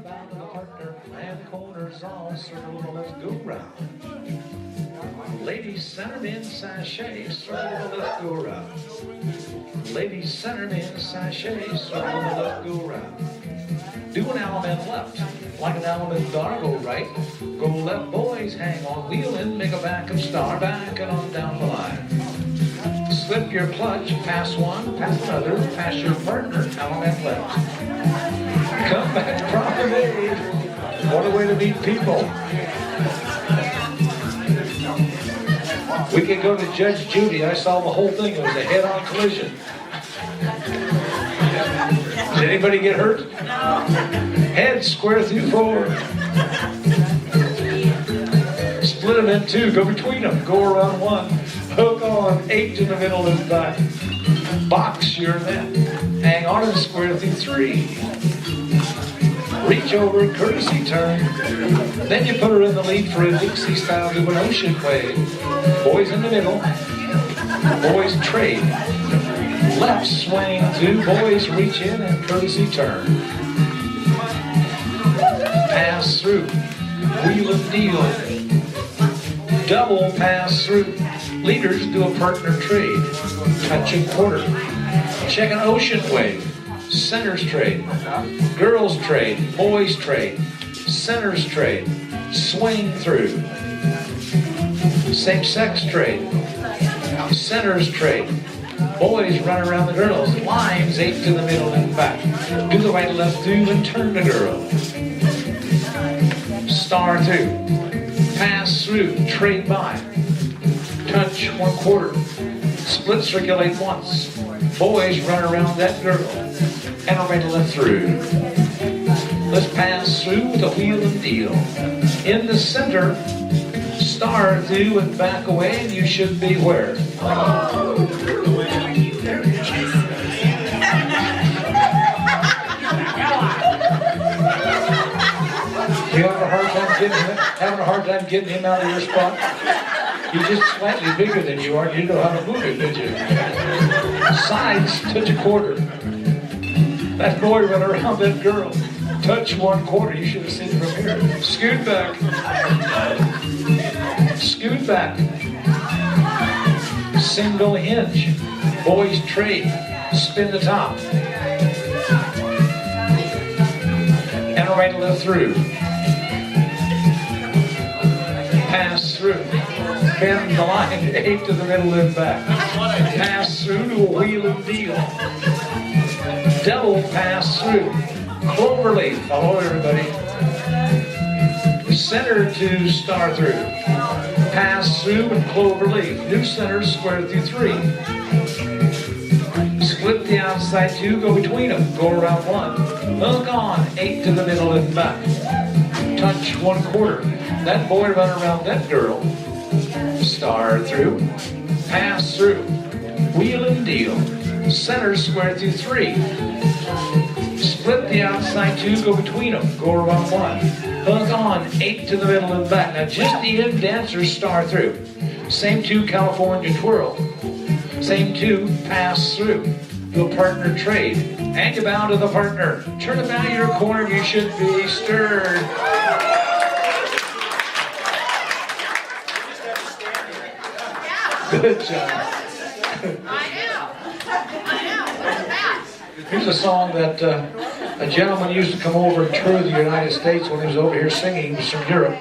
bound to the partner, and corners all circle the left, go round. Ladies centered in sachet, circle the left, go round. Ladies centered in sachet, circle the left, go round. Do an element left, like an element dar, go right. Go left, boys, hang on, wheel in, make a back of star, back and on down the line. Slip your clutch, pass one, pass another, pass your partner, element left. Come back promenade. What a way to meet people. We could go to Judge Judy. I saw the whole thing. It was a head-on collision. Did anybody get hurt? No. Head square through forward. Split them in two. Go between them. Go around one. Hook on. 8 to the middle and back. Box your net. Hang on and square through 3. Reach over, courtesy turn. Then you put her in the lead for a Dixie style, do an ocean wave. Boys in the middle. Boys trade. Left swing, 2 boys reach in and courtesy turn. Pass through. Wheel and deal. Double pass through. Leaders do a partner trade. Touch and quarter. Check an ocean wave. Centers trade. Girls trade. Boys trade. Centers trade. Swing through. Same-sex trade. Centers trade. Boys run around the girls. Lines 8 to the middle and back. Do the right left through and turn the girl. Star through. Pass through. Trade by. Touch 1/4. Split circulate once. Boys run around that girl. And a right left through. Let's pass through with a wheel and deal. In the center, star through and back away, and you should be where? You having a hard time getting him out of your spot? He's just slightly bigger than you are. You know how to move it, did you? Sides, touch 1/4. That boy run around that girl. Touch 1/4. You should have seen it from here. Scoot back. Scoot back. Single hinge. Boys trade. Spin the top. And a right and left through. Pass through. Bend the line 8 to the middle and back. Pass through to a wheel and deal. Double pass through. Cloverleaf. Hello, everybody. Center to star through. Pass through and cloverleaf. New center, square through 3. Split the outside 2, go between them. Go around 1. Hook on, 8 to the middle and back. Touch 1/4. That boy run around that girl. Star through. Pass through. Wheel and deal. Center, square through 3. Split the outside 2, go between them. Go around 1. Hook on, 8 to the middle and back. Now just the end dancers star through. Same 2 California twirl. Same 2 pass through. Do a partner trade. And you bound to the partner. Turn about your corner, you should be stirred. Good job. I know. What's that? Here's a song that a gentleman used to come over and tour the United States when he was over here singing. He was from Europe.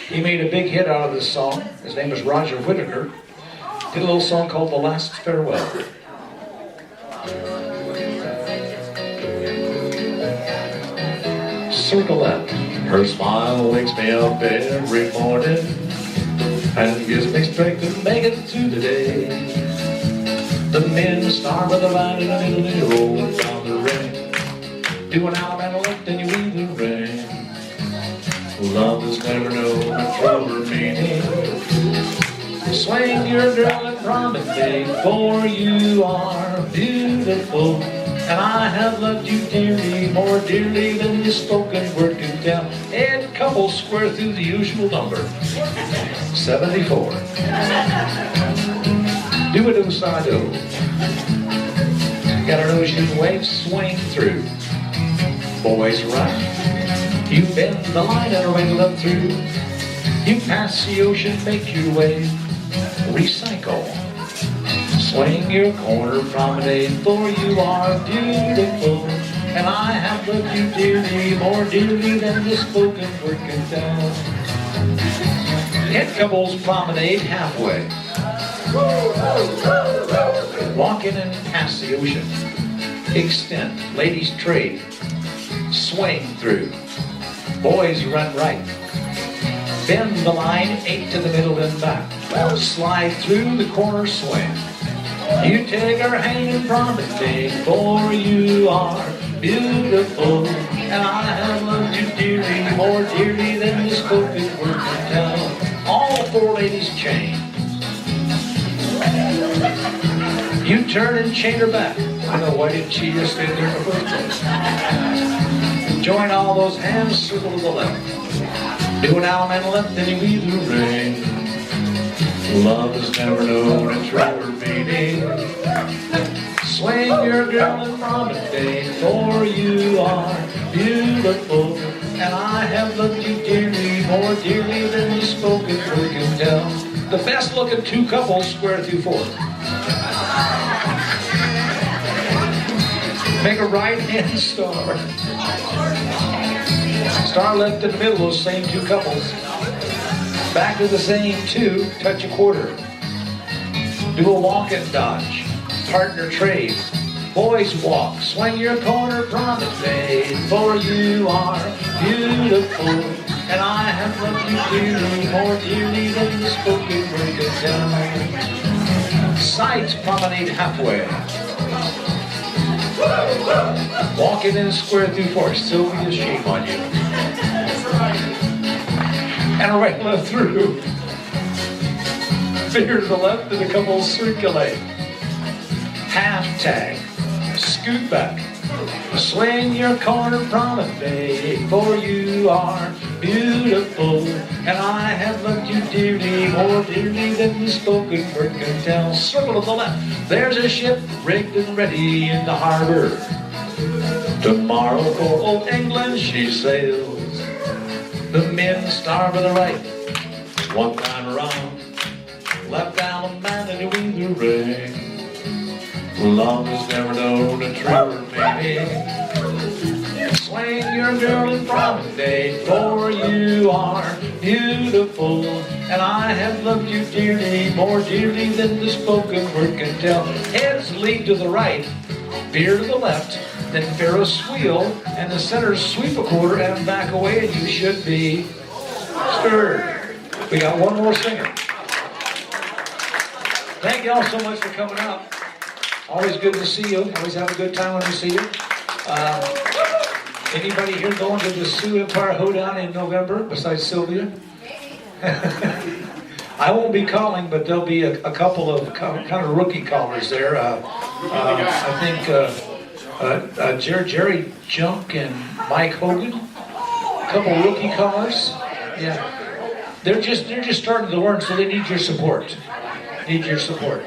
He made a big hit out of this song. His name is Roger Whittaker. Did a little song called The Last Farewell. Circle left. Her smile wakes me up every morning and gives me strength to make it through the day. The men start with the line in the middle and you roll down the ring. Do an out and a left and you weave the ring. Love has never known a truer meaning. Swing your girl and promise me, for you are beautiful. And I have loved you dearly, more dearly than your spoken word can tell. And couple square through the usual number. 74. Do a do-side-do. Got an ocean wave, swing through. Boys right, You bend the line and wiggle up through. You pass the ocean, make your way. Recycle. Swing your corner promenade, for you are beautiful. And I have loved you dearly, more dearly than the spoken word can tell. Head couples promenade halfway. Walk in and pass the ocean. Extend, ladies trade. Swing through. Boys run right. Bend the line, 8 to the middle and back. Slide through the corner swing. You take her hand and promenade, for you are beautiful. And I have loved you dearly, more dearly than the spoken word can tell. All 4 ladies chain. You turn and chain her back. I know, why didn't she just stay there in the first place? Join all those hands, circle to the left. Do an Allen and left, then you weave the ring. Love has never known a truer meaning. Swing your girl and promenade, for you are beautiful. And I have loved you dearly, more dearly than the spoken word can tell. The best looking 2 couples square through 4. Make a right hand star. Star left in the middle, those same 2 couples. Back to the same 2, touch a quarter. Do a walk and dodge. Partner trade. Boys walk. Swing your corner promenade, for you are beautiful. And I have loved you dearly, more dearly than the spoken word can tell. Sides promenade halfway. Walking in square through 4. Sylvia, shame on you. And a right left through. Finger to the left and a couple circulate. Half tag. Scoot back. Swing your corner promenade, for you are beautiful. And I have loved you dearly, more dearly than the spoken word can tell. Circle to the left. There's a ship rigged and ready in the harbor. Tomorrow for old England she sails. The men star to the right. 1 time around. Left down a man and you weave the ring. Love has never known a truer meaning. Swing your girl and promenade, for you are beautiful. And I have loved you dearly, more dearly than the spoken word can tell. Heads lead to the right, veer to the left, then Pharaoh's wheel, and the center sweep a quarter and back away, and you should be stirred. We got 1 more singer. Thank you all so much for coming out. Always good to see you. Always have a good time when we see you. Anybody here going to the Sioux Empire Hoedown in November besides Sylvia? I won't be calling, but there'll be a couple of kind of rookie callers there. I think Jerry Junk and Mike Hogan, a couple of rookie callers. Yeah, they're just starting to learn, so they need your support. Need your support.